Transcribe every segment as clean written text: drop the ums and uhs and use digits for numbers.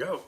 go.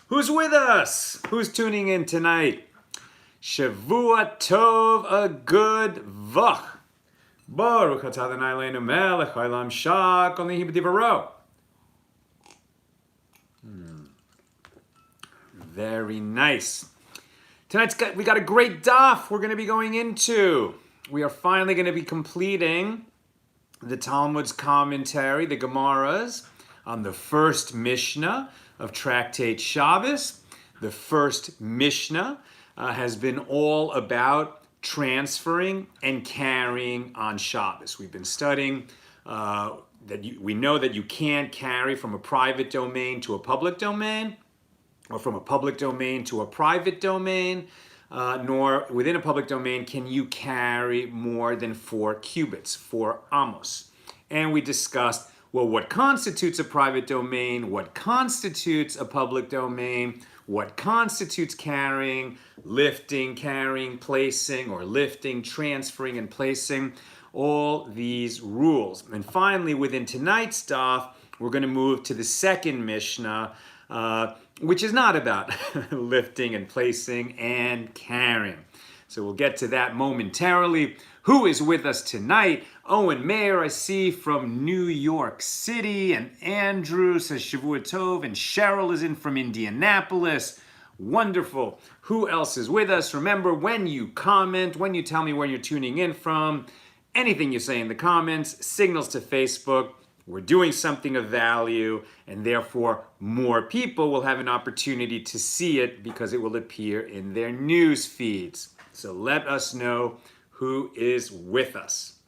Who's with us? Who's tuning in tonight? Shavua Tov, a good vach. Baruch atah Adonai Eloheinu melech haolam shak only b'divaro. Very nice. We got a great daf we're going to be going into. We are finally going to be completing the Talmud's commentary, the Gemara's, on the first Mishnah of Tractate Shabbos. The first Mishnah has been all about transferring and carrying on Shabbos. We've been studying we know that you can't carry from a private domain to a public domain, or from a public domain to a private domain, nor within a public domain can you carry more than 4 cubits, 4 amos. And we discussed, well, what constitutes a private domain, what constitutes a public domain, what constitutes carrying, lifting, carrying, placing, or lifting, transferring, and placing, all these rules. And finally, within tonight's daf, we're going to move to the second Mishnah, which is not about lifting and placing and carrying. So we'll get to that momentarily. Who is with us tonight? Owen Mayer, I see, from New York City, and Andrew says Shavua Tov, and Cheryl is in from Indianapolis. Wonderful. Who else is with us? Remember, when you comment, when you tell me where you're tuning in from, anything you say in the comments signals to Facebook we're doing something of value, and therefore more people will have an opportunity to see it because it will appear in their news feeds. So let us know who is with us.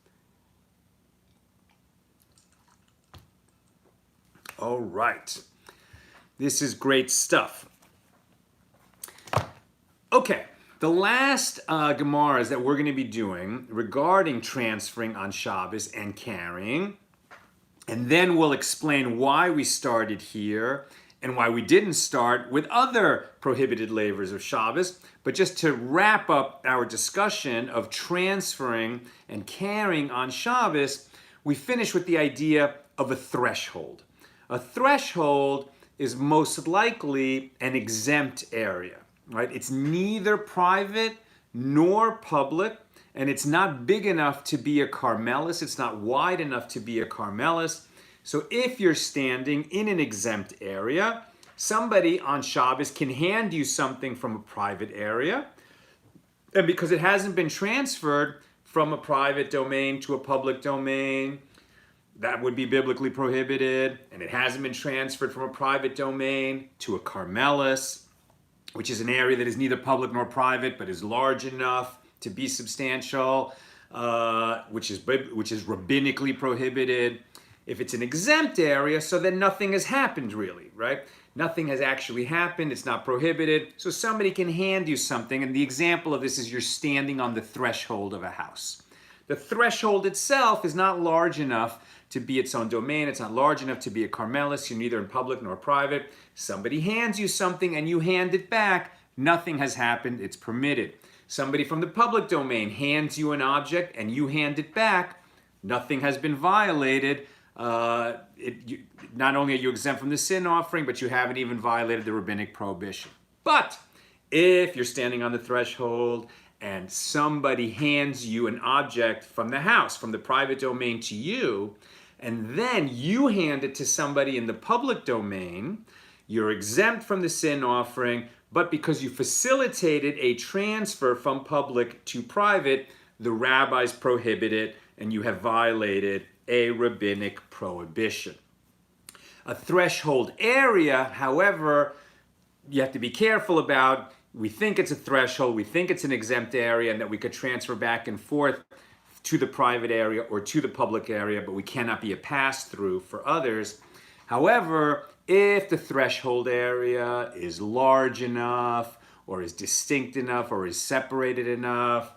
All right. This is great stuff. Okay. The last Gemaras that we're going to be doing regarding transferring on Shabbos and carrying, and then we'll explain why we started here and why we didn't start with other prohibited lavers of Shabbos. But just to wrap up our discussion of transferring and carrying on Shabbos, we finish with the idea of a threshold. A threshold is most likely an exempt area, right? It's neither private nor public, and it's not big enough to be a Carmelis. It's not wide enough to be a Carmelis. So if you're standing in an exempt area, somebody on Shabbos can hand you something from a private area. And because it hasn't been transferred from a private domain to a public domain, that would be biblically prohibited. And it hasn't been transferred from a private domain to a Carmelis, which is an area that is neither public nor private, but is large enough to be substantial, which is rabbinically prohibited. If it's an exempt area, so then nothing has happened really, right? Nothing has actually happened, it's not prohibited, so somebody can hand you something, and the example of this is you're standing on the threshold of a house. The threshold itself is not large enough to be its own domain, it's not large enough to be a Carmelis, you're neither in public nor private. Somebody hands you something and you hand it back, nothing has happened, it's permitted. Somebody from the public domain hands you an object and you hand it back, nothing has been violated. Not only are you exempt from the sin offering, but you haven't even violated the rabbinic prohibition. But if you're standing on the threshold and somebody hands you an object from the house, from the private domain to you, and then you hand it to somebody in the public domain, you're exempt from the sin offering, but because you facilitated a transfer from public to private, the rabbis prohibit it, and you have violated a rabbinic prohibition. A threshold area, however, you have to be careful about. We think it's a threshold, we think it's an exempt area, and that we could transfer back and forth to the private area or to the public area, but we cannot be a pass-through for others. However, if the threshold area is large enough, or is distinct enough, or is separated enough,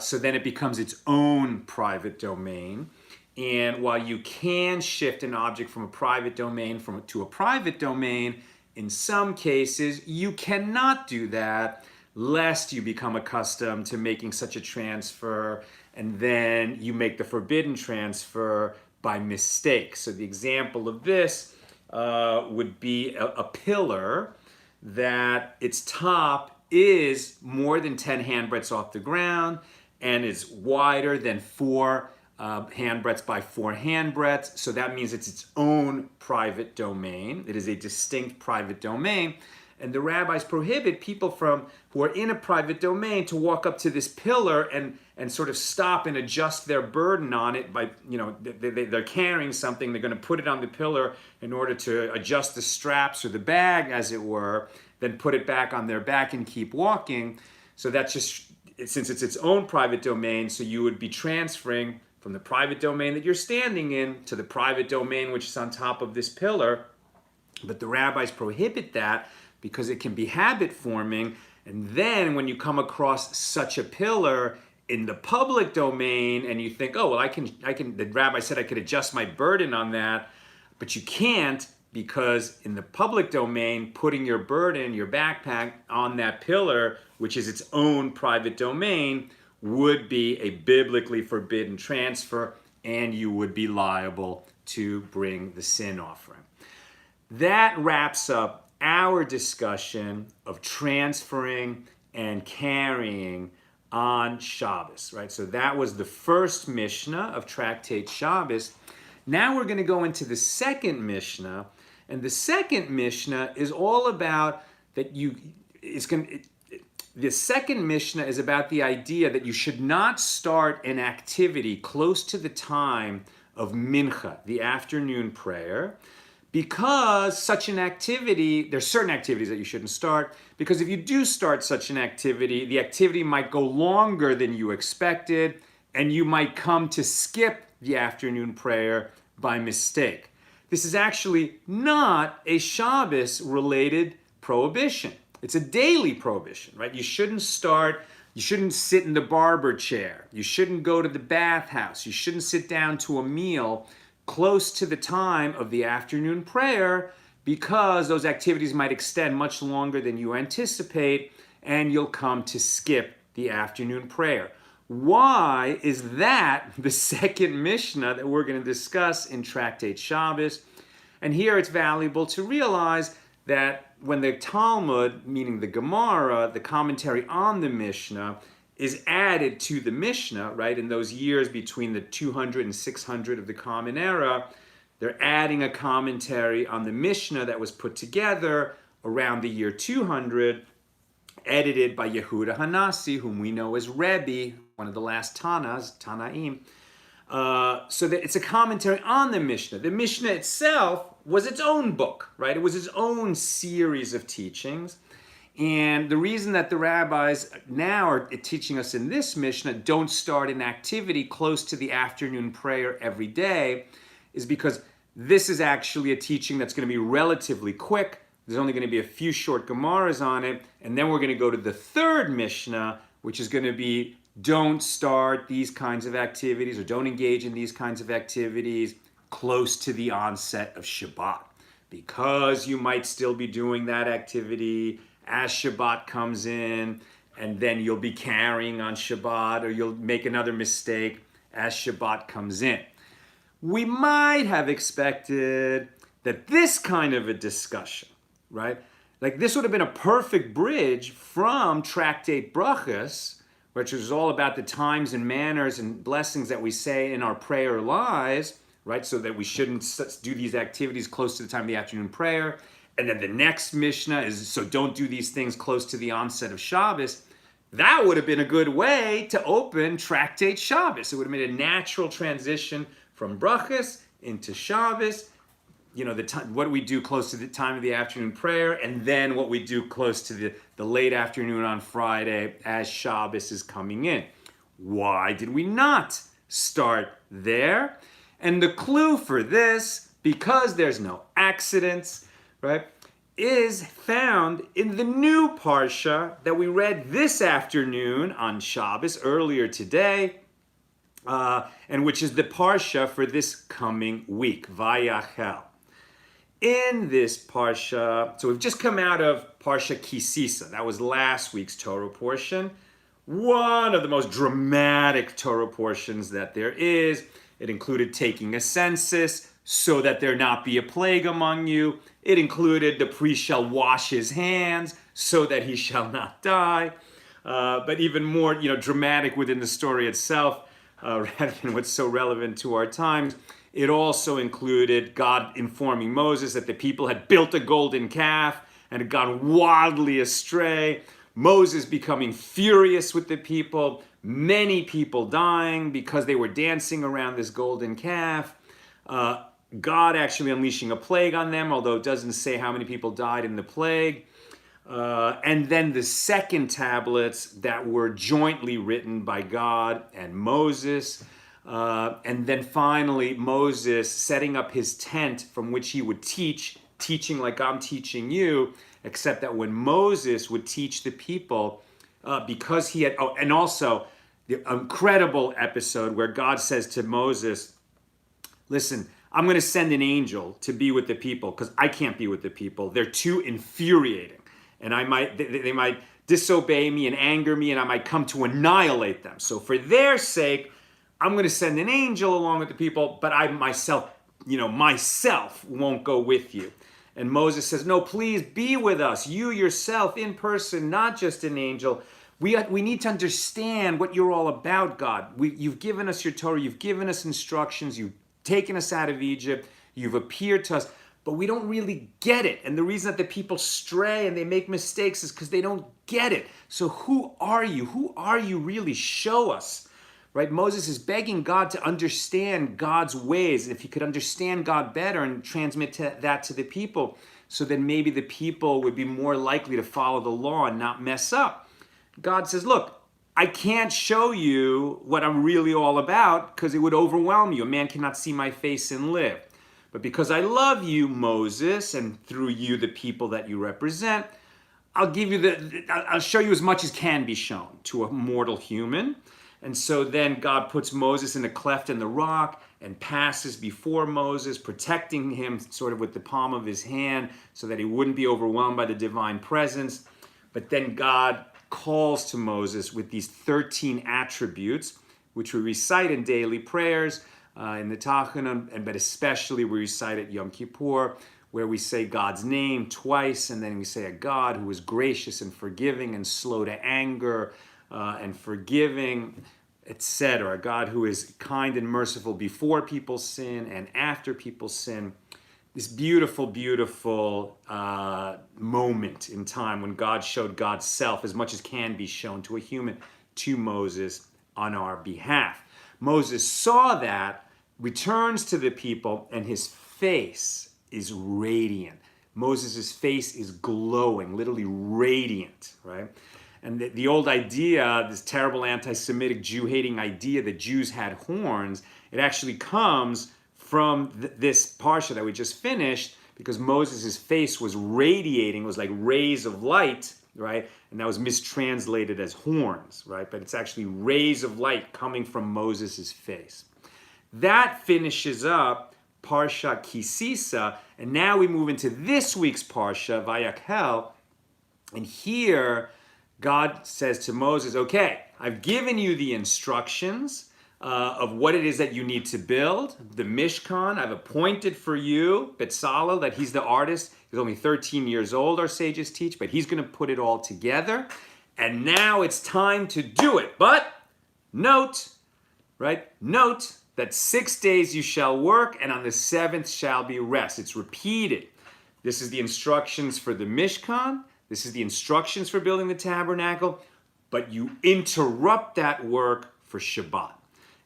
so then it becomes its own private domain. And while you can shift an object from a private domain to a private domain, in some cases you cannot do that lest you become accustomed to making such a transfer, and then you make the forbidden transfer by mistake. So the example of this would be a pillar that its top is more than 10 handbreadths off the ground and is wider than 4 handbreadths by 4 handbreadths. So that means it's its own private domain. It is a distinct private domain. And the rabbis prohibit people who are in a private domain to walk up to this pillar and sort of stop and adjust their burden on it by, they're carrying something, they're going to put it on the pillar in order to adjust the straps or the bag, as it were, then put it back on their back and keep walking. So that's just, since it's its own private domain, so you would be transferring from the private domain that you're standing in to the private domain which is on top of this pillar. But the rabbis prohibit that because it can be habit forming, and then when you come across such a pillar in the public domain and you think, oh, well, I can, the rabbi said I could adjust my burden on that, but you can't, because in the public domain, putting your burden, your backpack on that pillar, which is its own private domain, would be a biblically forbidden transfer, and you would be liable to bring the sin offering. That wraps up our discussion of transferring and carrying on Shabbos, right? So that was the first Mishnah of Tractate Shabbos. Now we're going to go into the second Mishnah, and the second Mishnah is all about that the second Mishnah is about the idea that you should not start an activity close to the time of Mincha, the afternoon prayer, because such an activity, there's certain activities that you shouldn't start, because if you do start such an activity, the activity might go longer than you expected, and you might come to skip the afternoon prayer by mistake. This is actually not a Shabbos-related prohibition. It's a daily prohibition, right? You shouldn't sit in the barber chair. You shouldn't go to the bathhouse. You shouldn't sit down to a meal close to the time of the afternoon prayer, because those activities might extend much longer than you anticipate, and you'll come to skip the afternoon prayer. Why is that the second Mishnah that we're going to discuss in Tractate Shabbos? And here it's valuable to realize that when the Talmud, meaning the Gemara, the commentary on the Mishnah, is added to the Mishnah, right, in those years between the 200 and 600 of the Common Era, they're adding a commentary on the Mishnah that was put together around the year 200, edited by Yehuda Hanasi, whom we know as Rebbe, one of the last Tanaim. So that it's a commentary on the Mishnah. The Mishnah itself was its own book, right? It was its own series of teachings. And the reason that the rabbis now are teaching us in this Mishnah don't start an activity close to the afternoon prayer every day is because this is actually a teaching that's going to be relatively quick. There's only going to be a few short Gemaras on it. And then we're going to go to the third Mishnah, which is going to be don't start these kinds of activities or don't engage in these kinds of activities close to the onset of Shabbat, because you might still be doing that activity as Shabbat comes in, and then you'll be carrying on Shabbat, or you'll make another mistake as Shabbat comes in. We might have expected that this kind of a discussion, right? Like this would have been a perfect bridge from Tractate Brachos, which is all about the times and manners and blessings that we say in our prayer lives, right? So that we shouldn't do these activities close to the time of the afternoon prayer. And then the next Mishnah is, so don't do these things close to the onset of Shabbos. That would have been a good way to open Tractate Shabbos. It would have made a natural transition from Brachos into Shabbos. You know, what we do close to the time of the afternoon prayer, and then what we do close to the late afternoon on Friday as Shabbos is coming in. Why did we not start there? And the clue for this, because there's no accidents, right, is found in the new Parsha that we read this afternoon on Shabbos, earlier today, and which is the Parsha for this coming week, Vayakhel. In this Parsha, so we've just come out of Parsha Kisisa. That was last week's Torah portion. One of the most dramatic Torah portions that there is. It included taking a census so that there not be a plague among you. It included the priest shall wash his hands so that he shall not die. But even more, dramatic within the story itself, rather than what's so relevant to our times, it also included God informing Moses that the people had built a golden calf and had gone wildly astray. Moses becoming furious with the people, many people dying because they were dancing around this golden calf. God actually unleashing a plague on them, although it doesn't say how many people died in the plague. And then the second tablets that were jointly written by God and Moses. And then finally, Moses setting up his tent from which he would teaching like I'm teaching you, except that when Moses would teach the people, because he had, and also the incredible episode where God says to Moses, listen, I'm going to send an angel to be with the people because I can't be with the people. They're too infuriating. And they might disobey me and anger me, and I might come to annihilate them. So for their sake, I'm going to send an angel along with the people, but I myself won't go with you. And Moses says, no, please be with us. You yourself in person, not just an angel. We need to understand what you're all about, God. You've given us your Torah. You've given us instructions. You've taken us out of Egypt. You've appeared to us. But we don't really get it. And the reason that the people stray and they make mistakes is because they don't get it. So who are you? Who are you really? Show us. Right? Moses is begging God to understand God's ways. And if he could understand God better and transmit that to the people, so then maybe the people would be more likely to follow the law and not mess up. God says, look, I can't show you what I'm really all about because it would overwhelm you. A man cannot see my face and live. But because I love you, Moses, and through you, the people that you represent, I'll show you as much as can be shown to a mortal human. And so then God puts Moses in a cleft in the rock and passes before Moses, protecting him sort of with the palm of his hand so that he wouldn't be overwhelmed by the divine presence. But then God calls to Moses with these 13 attributes, which we recite in daily prayers, in the Tachanun, but especially we recite at Yom Kippur, where we say God's name twice, and then we say a God who is gracious and forgiving and slow to anger and forgiving, etc. A God who is kind and merciful before people sin and after people sin. This beautiful, beautiful moment in time when God showed God's self as much as can be shown to a human, to Moses on our behalf. Moses saw that, returns to the people, and his face is radiant. Moses' face is glowing, literally radiant, right? And the old idea, this terrible anti-Semitic Jew-hating idea that Jews had horns, it actually comes from this parsha that we just finished, because Moses' face was radiating, was like rays of light, right? And that was mistranslated as horns, right? But it's actually rays of light coming from Moses' face. That finishes up Parsha Kisisa, and now we move into this week's Parsha, Vayakhel, and here God says to Moses, okay, I've given you the instructions of what it is that you need to build, the Mishkan. I've appointed for you Bezalel, that he's the artist. He's only 13 years old, our sages teach, but he's going to put it all together. And now it's time to do it. But note, right? Note that 6 days you shall work, and on the seventh shall be rest. It's repeated. This is the instructions for the Mishkan. This is the instructions for building the tabernacle. But you interrupt that work for Shabbat.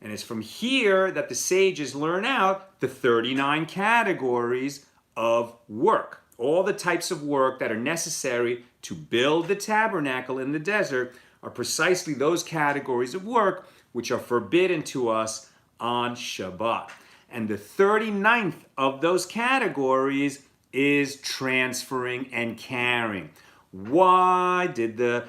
And it's from here that the sages learn out the 39 categories of work. All the types of work that are necessary to build the tabernacle in the desert are precisely those categories of work which are forbidden to us on Shabbat. And the 39th of those categories is transferring and carrying. Why did the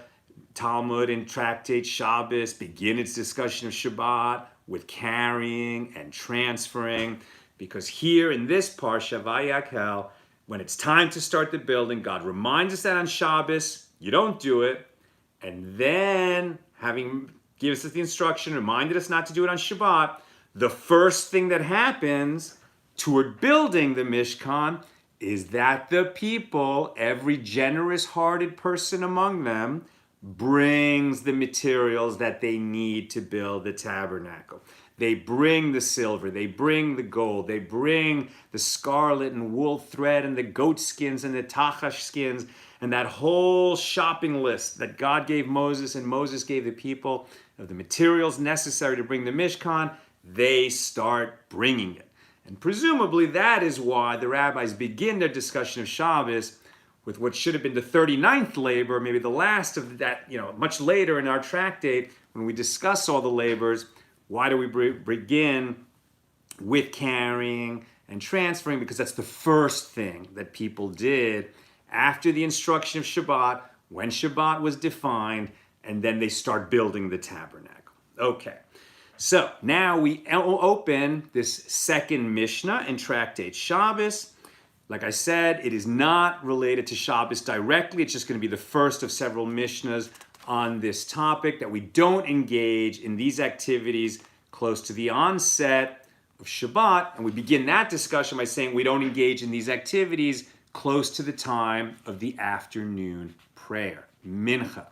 Talmud in Tractate Shabbos begin its discussion of Shabbat with carrying and transferring? Because here in this Parsha Vayakhel, when it's time to start the building, God reminds us that on Shabbos, you don't do it. And then, having given us the instruction, reminded us not to do it on Shabbat, the first thing that happens toward building the Mishkan is that the people, every generous-hearted person among them, brings the materials that they need to build the tabernacle. They bring the silver, they bring the gold, they bring the scarlet and wool thread and the goat skins and the tachash skins and that whole shopping list that God gave Moses and Moses gave the people of the materials necessary to bring the Mishkan. They start bringing it. And presumably that is why the rabbis begin their discussion of Shabbos with what should have been the 39th labor, maybe the last of that, much later in our tractate, when we discuss all the labors. Why do we begin with carrying and transferring? Because that's the first thing that people did after the instruction of Shabbat, when Shabbat was defined, and then they start building the tabernacle. Okay, so now we open this second Mishnah in Tractate Shabbos. Like I said, it is not related to Shabbos directly. It's just going to be the first of several Mishnahs on this topic, that we don't engage in these activities close to the onset of Shabbat. And we begin that discussion by saying we don't engage in these activities close to the time of the afternoon prayer, mincha.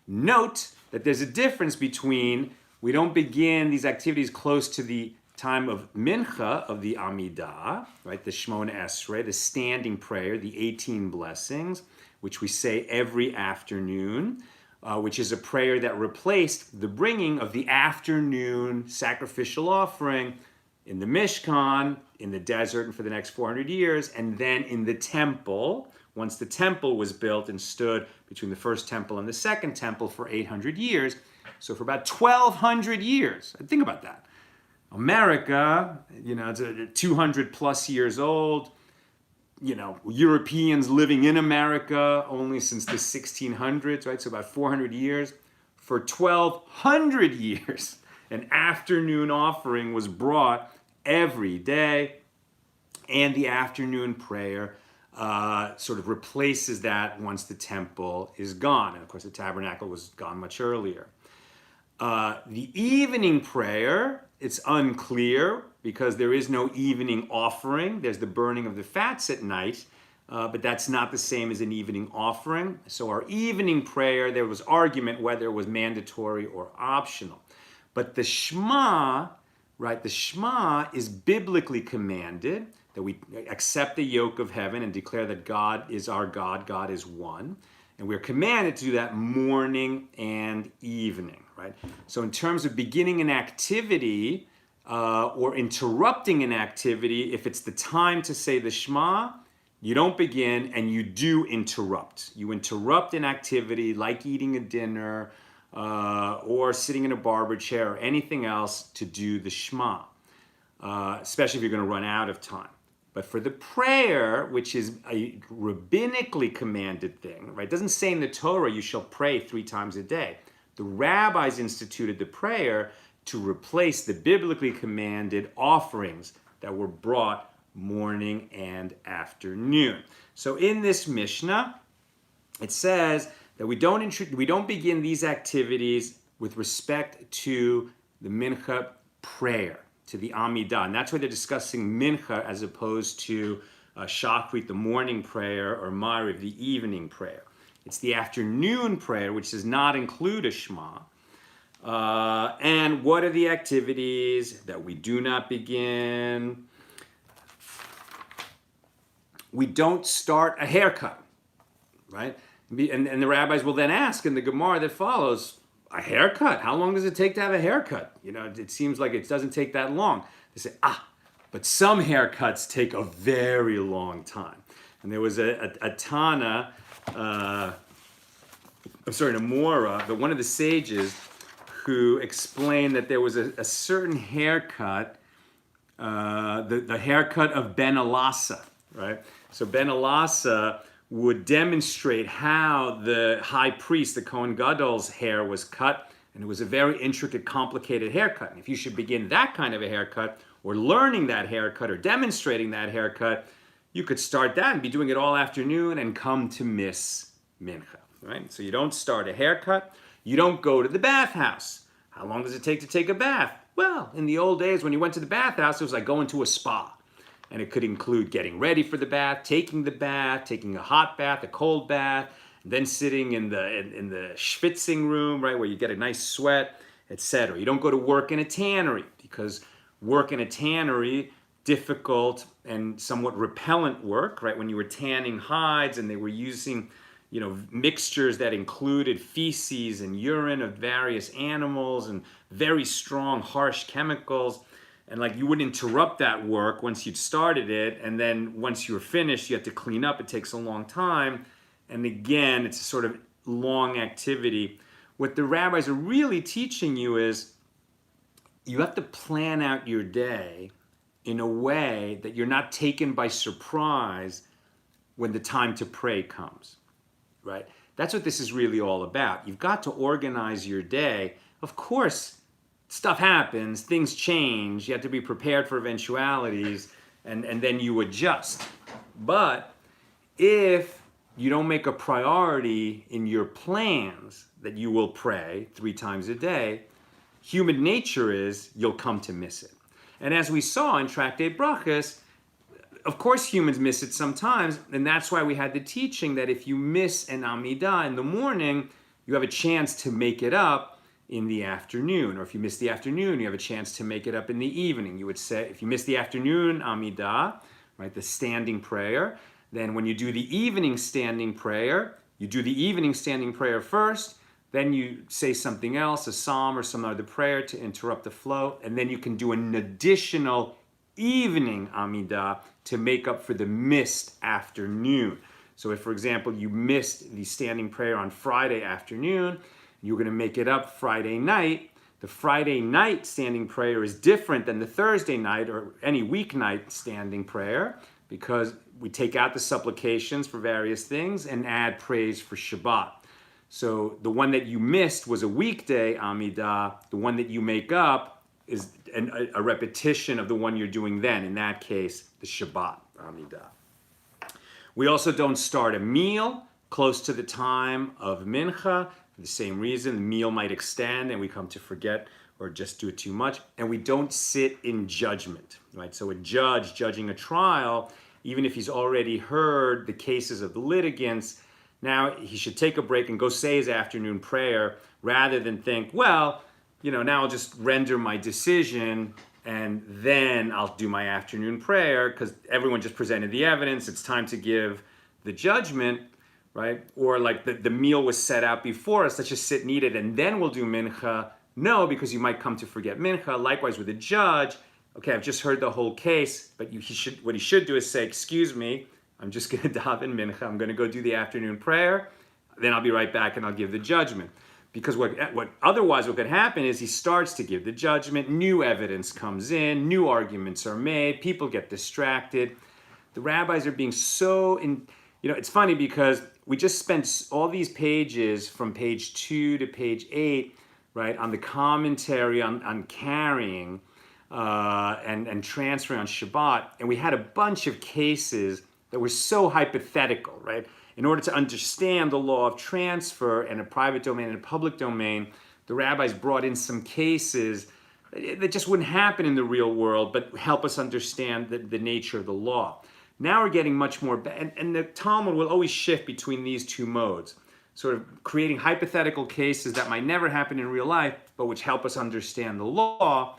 Note that there's a difference between we don't begin these activities close to the time of mincha, of the Amidah, right, the Shmona Esrei, the standing prayer, the 18 blessings, which we say every afternoon, which is a prayer that replaced the bringing of the afternoon sacrificial offering in the Mishkan, in the desert, and for the next 400 years, and then in the temple, once the temple was built and stood between the first temple and the second temple for 800 years. So for about 1,200 years, think about that. America, it's 200 plus years old. Europeans living in America only since the 1600s, right? So about 400 years. For 1,200 years, an afternoon offering was brought every day, and the afternoon prayer sort of replaces that once the temple is gone. And of course, the tabernacle was gone much earlier. The evening prayer, it's unclear because there is no evening offering. There's the burning of the fats at night, but that's not the same as an evening offering. So our evening prayer, there was argument whether it was mandatory or optional. But the Shema, right, the Shema is biblically commanded, that we accept the yoke of heaven and declare that God is our God, God is one. And we're commanded to do that morning and evening, right? So in terms of beginning an activity or interrupting an activity, if it's the time to say the Shema, you don't begin and you do interrupt. You interrupt an activity like eating a dinner or sitting in a barber chair or anything else to do the Shema, especially if you're going to run out of time. But for the prayer, which is a rabbinically commanded thing, right? It doesn't say in the Torah you shall pray 3 times a day. The rabbis instituted the prayer to replace the biblically commanded offerings that were brought morning and afternoon. So in this Mishnah, it says that we don't begin these activities with respect to the mincha prayer, to the Amidah. And that's why they're discussing mincha as opposed to shachrit, the morning prayer, or mariv, the evening prayer. It's the afternoon prayer, which does not include a Shema. And what are the activities that we do not begin? We don't start a haircut, right? And the rabbis will then ask in the Gemara that follows, a haircut? How long does it take to have a haircut? It seems like it doesn't take that long. They say, but some haircuts take a very long time. And there was a Tana, a Mora, but one of the sages who explained that there was a certain haircut, the haircut of Ben Elasa, right? So Ben Elasa would demonstrate how the high priest, the Kohen Gadol's hair was cut, and it was a very intricate, complicated haircut. And if you should begin that kind of a haircut, or learning that haircut, or demonstrating that haircut, you could start that and be doing it all afternoon and come to miss mincha, right? So you don't start a haircut. You don't go to the bathhouse. How long does it take to take a bath? Well, in the old days when you went to the bathhouse, it was like going to a spa. And it could include getting ready for the bath, taking a hot bath, a cold bath, and then sitting in the schwitzing room, right, where you get a nice sweat, etc. You don't go to work in a tannery, because work in a tannery, difficult and somewhat repellent work, right? When you were tanning hides and they were using, mixtures that included feces and urine of various animals and very strong, harsh chemicals. And like you wouldn't interrupt that work once you'd started it, and then once you were finished, you had to clean up. It takes a long time. And again, it's a sort of long activity. What the rabbis are really teaching you is you have to plan out your day in a way that you're not taken by surprise when the time to pray comes, right? That's what this is really all about. You've got to organize your day. Of course, stuff happens, things change, you have to be prepared for eventualities, and then you adjust. But if you don't make a priority in your plans that you will pray 3 times a day, human nature is you'll come to miss it. And as we saw in Tractate Brachos, of course humans miss it sometimes, and that's why we had the teaching that if you miss an Amidah in the morning, you have a chance to make it up in the afternoon. Or if you miss the afternoon, you have a chance to make it up in the evening. You would say, if you miss the afternoon Amidah, right, the standing prayer, then when you do the evening standing prayer, you do the evening standing prayer first, then you say something else, a psalm or some other prayer to interrupt the flow, and then you can do an additional evening Amidah to make up for the missed afternoon. So if, for example, you missed the standing prayer on Friday afternoon, you're going to make it up Friday night. The Friday night standing prayer is different than the Thursday night or any weeknight standing prayer, because we take out the supplications for various things and add praise for Shabbat. So the one that you missed was a weekday Amidah. The one that you make up is a repetition of the one you're doing then. In that case, the Shabbat Amidah. We also don't start a meal close to the time of mincha. For the same reason, the meal might extend and we come to forget or just do it too much. And we don't sit in judgment, right? So a judge judging a trial, even if he's already heard the cases of the litigants, now he should take a break and go say his afternoon prayer rather than think, well, now I'll just render my decision and then I'll do my afternoon prayer because everyone just presented the evidence. It's time to give the judgment, right? Or like the meal was set out before us, let's just sit and eat it and then we'll do mincha. No, because you might come to forget mincha. Likewise with a judge, okay, I've just heard the whole case, but what he should do is say, excuse me, I'm just going to daven mincha. I'm going to go do the afternoon prayer. Then I'll be right back and I'll give the judgment. Because what could happen is he starts to give the judgment, new evidence comes in, new arguments are made, people get distracted. The rabbis are being it's funny because we just spent all these pages from page 2 to page 8, right, on the commentary on carrying and transferring on Shabbat, and we had a bunch of cases that were so hypothetical, right? In order to understand the law of transfer and a private domain and a public domain, the rabbis brought in some cases that just wouldn't happen in the real world, but help us understand the nature of the law. Now we're getting much more, and the Talmud will always shift between these two modes, sort of creating hypothetical cases that might never happen in real life, but which help us understand the law,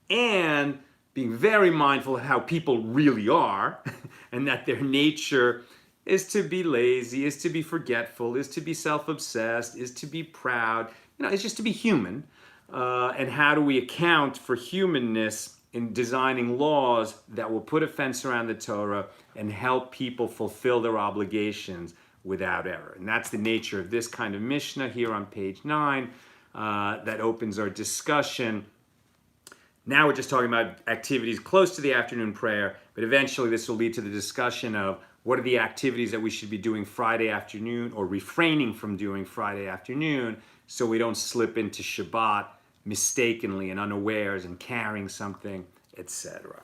and being very mindful of how people really are, and that their nature is to be lazy, is to be forgetful, is to be self-obsessed, is to be proud. It's just to be human. And how do we account for humanness in designing laws that will put a fence around the Torah and help people fulfill their obligations without error? And that's the nature of this kind of Mishnah here on page 9, that opens our discussion. Now we're just talking about activities close to the afternoon prayer, but eventually this will lead to the discussion of what are the activities that we should be doing Friday afternoon or refraining from doing Friday afternoon so we don't slip into Shabbat mistakenly and unawares and carrying something, etc.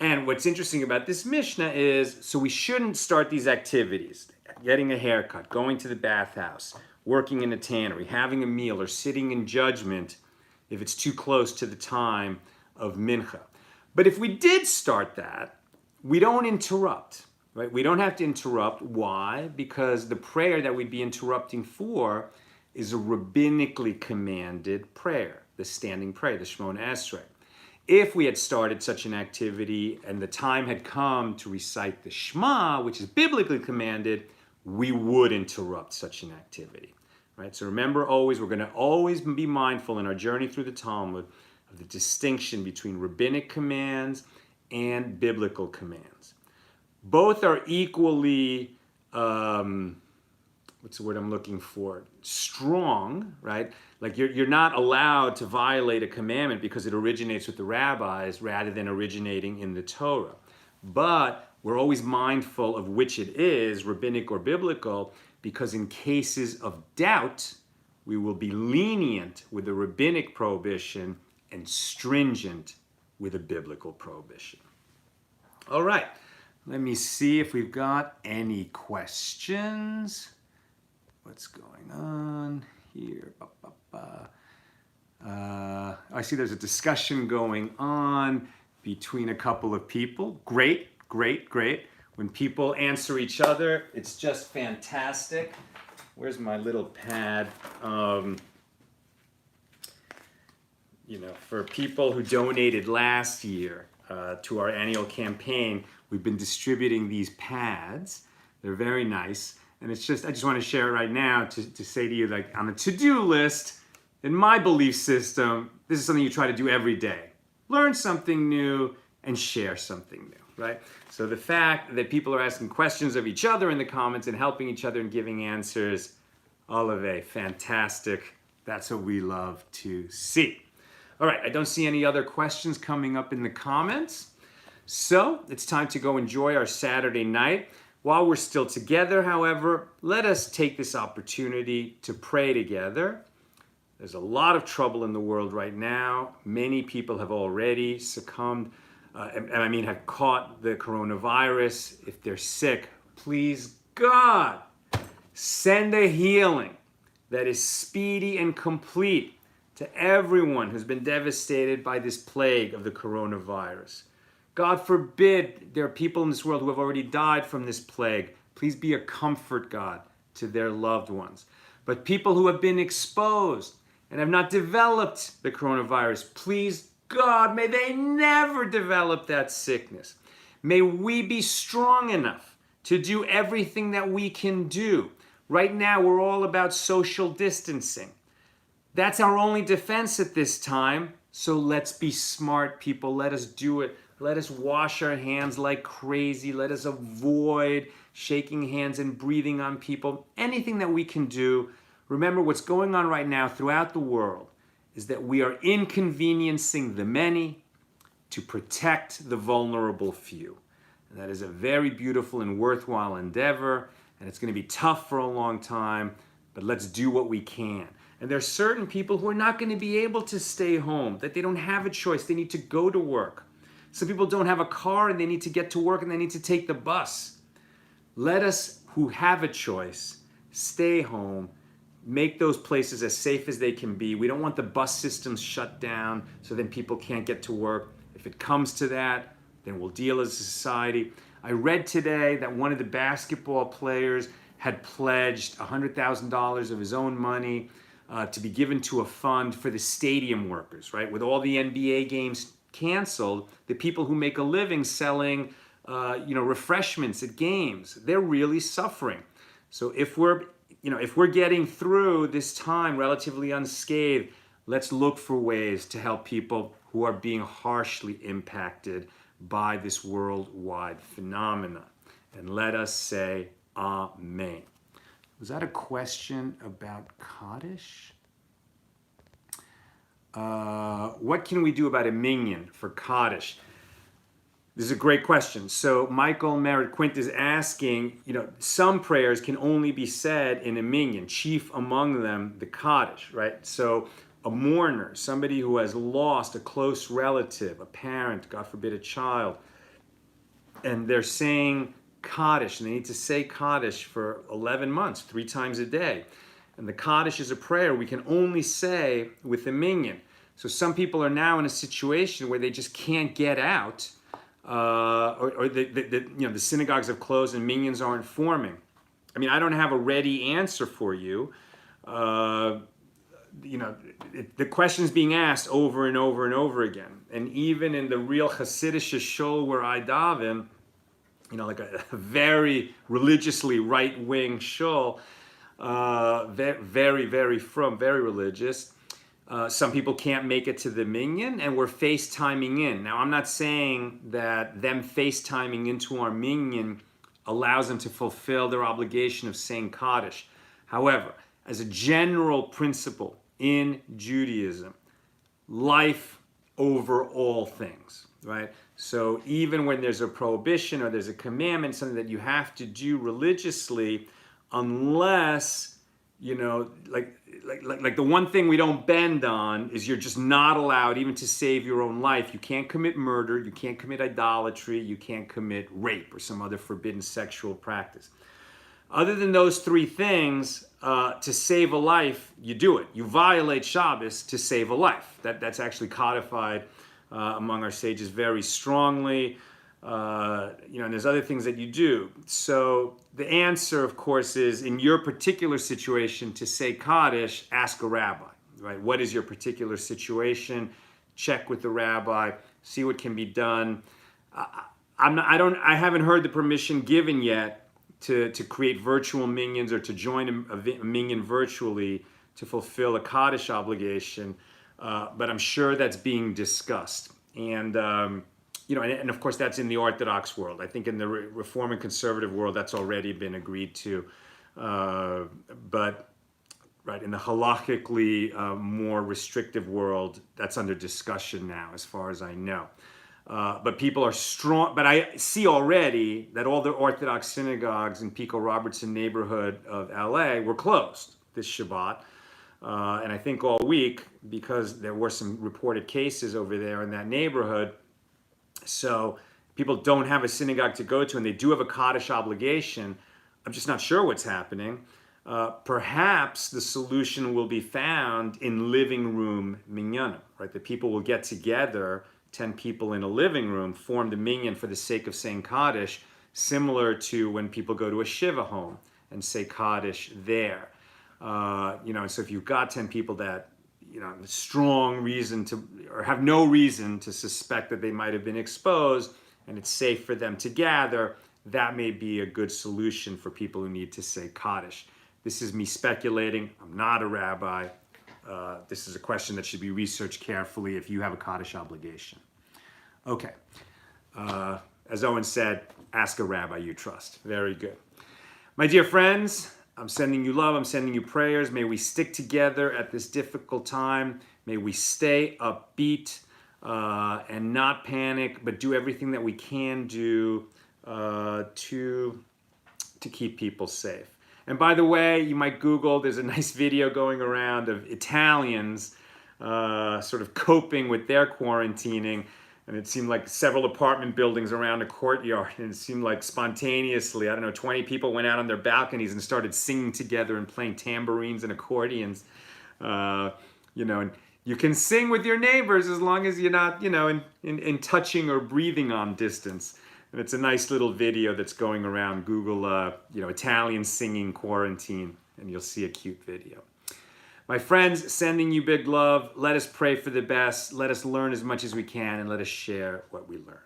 And what's interesting about this Mishnah is, so we shouldn't start these activities, getting a haircut, going to the bathhouse, working in a tannery, having a meal, or sitting in judgment if it's too close to the time of mincha. But if we did start that, we don't interrupt, right? We don't have to interrupt. Why? Because the prayer that we'd be interrupting for is a rabbinically commanded prayer, the standing prayer, the Shemona Esrei. If we had started such an activity and the time had come to recite the Shema, which is biblically commanded, we would interrupt such an activity. Right? So remember always, we're going to always be mindful in our journey through the Talmud of the distinction between rabbinic commands and biblical commands. Both are equally, what's the word I'm looking for? Strong, right? Like you're not allowed to violate a commandment because it originates with the rabbis rather than originating in the Torah. But we're always mindful of which it is, rabbinic or biblical, because in cases of doubt, we will be lenient with a rabbinic prohibition and stringent with a biblical prohibition. All right, let me see if we've got any questions. What's going on here? I see there's a discussion going on between a couple of people. Great. When people answer each other, it's just fantastic. Where's my little pad? For people who donated last year to our annual campaign, we've been distributing these pads. They're very nice. And it's just, I just want to share it right now to say to you, like, on a to-do list, in my belief system, this is something you try to do every day. Learn something new and share something new, right? So the fact that people are asking questions of each other in the comments and helping each other and giving answers, Olave, fantastic. That's what we love to see. All right, I don't see any other questions coming up in the comments. So it's time to go enjoy our Saturday night. While we're still together, however, let us take this opportunity to pray together. There's a lot of trouble in the world right now. Many people have already succumbed, have caught the coronavirus. If they're sick, please, God, send a healing that is speedy and complete to everyone who's been devastated by this plague of the coronavirus. God forbid there are people in this world who have already died from this plague. Please be a comfort, God, to their loved ones. But people who have been exposed and have not developed the coronavirus, please, God, may they never develop that sickness. May we be strong enough to do everything that we can do. Right now, we're all about social distancing. That's our only defense at this time. So let's be smart, people. Let us do it. Let us wash our hands like crazy. Let us avoid shaking hands and breathing on people. Anything that we can do. Remember, what's going on right now throughout the world is that we are inconveniencing the many to protect the vulnerable few. And that is a very beautiful and worthwhile endeavor, and it's going to be tough for a long time, but let's do what we can. And there are certain people who are not going to be able to stay home, that they don't have a choice. They need to go to work. Some people don't have a car and they need to get to work and they need to take the bus. Let us, who have a choice, stay home, make those places as safe as they can be. We don't want the bus systems shut down so then people can't get to work. If it comes to that, then we'll deal as a society. I read today that one of the basketball players had pledged $100,000 of his own money to be given to a fund for the stadium workers, right? With all the NBA games canceled, the people who make a living selling refreshments at games, they're really suffering. So if we're getting through this time relatively unscathed, let's look for ways to help people who are being harshly impacted by this worldwide phenomena. And let us say Amen. Was that a question about Kaddish? What can we do about a minyan for Kaddish? This is a great question. So Michael Merritt Quint is asking, some prayers can only be said in a minyan, chief among them the Kaddish, right? So a mourner, somebody who has lost a close relative, a parent, God forbid a child, and they're saying Kaddish, and they need to say Kaddish for 11 months, 3 times a day. And the Kaddish is a prayer we can only say with a minyan. So some people are now in a situation where they just can't get out, or the synagogues have closed and minyans aren't forming. I mean, I don't have a ready answer for you. The question is being asked over and over and over again. And even in the real Hasidic shul where I daven, like a very religiously right-wing shul, very, very frum, very religious. Some people can't make it to the minyan, and we're FaceTiming in. Now, I'm not saying that them FaceTiming into our minyan allows them to fulfill their obligation of saying Kaddish. However, as a general principle in Judaism, life over all things, right? So even when there's a prohibition or there's a commandment, something that you have to do religiously, unless, like the one thing we don't bend on is you're just not allowed even to save your own life. You can't commit murder, you can't commit idolatry, you can't commit rape or some other forbidden sexual practice. Other than those 3 things, to save a life, you do it. You violate Shabbos to save a life. That's actually codified among our sages very strongly. And there's other things that you do. So the answer, of course, is in your particular situation to say Kaddish, ask a rabbi, right? What is your particular situation? Check with the rabbi, see what can be done. I haven't heard the permission given yet to create virtual minyans or to join a minyan virtually to fulfill a Kaddish obligation, but I'm sure that's being discussed. And and of course that's in the Orthodox world. I think in the Reform and Conservative world that's already been agreed to, but right in the halachically more restrictive world, that's under discussion now, as far as I know. But people are strong. But I see already that all the Orthodox synagogues in Pico Robertson neighborhood of LA were closed this Shabbat. And I think all week because there were some reported cases over there in that neighborhood. So people don't have a synagogue to go to, and they do have a Kaddish obligation. I'm just not sure what's happening. Perhaps the solution will be found in living room minyanim, right? The people will get together, 10 people in a living room, form the minyan for the sake of saying Kaddish, similar to when people go to a shiva home and say Kaddish there. So if you've got 10 people that, strong reason to, or have no reason to suspect that they might have been exposed, and it's safe for them to gather, that may be a good solution for people who need to say Kaddish. This is me speculating. I'm not a rabbi. This is a question that should be researched carefully if you have a Kaddish obligation. Okay. As Owen said, ask a rabbi you trust. Very good. My dear friends, I'm sending you love. I'm sending you prayers. May we stick together at this difficult time. May we stay upbeat and not panic, but do everything that we can do to keep people safe. And by the way, you might Google, there's a nice video going around of Italians sort of coping with their quarantining. And it seemed like several apartment buildings around a courtyard. And it seemed like spontaneously, 20 people went out on their balconies and started singing together and playing tambourines and accordions. And you can sing with your neighbors as long as you're not, in touching or breathing on distance. And it's a nice little video that's going around. Google, Italian singing quarantine, and you'll see a cute video. My friends, sending you big love. Let us pray for the best. Let us learn as much as we can, and let us share what we learn.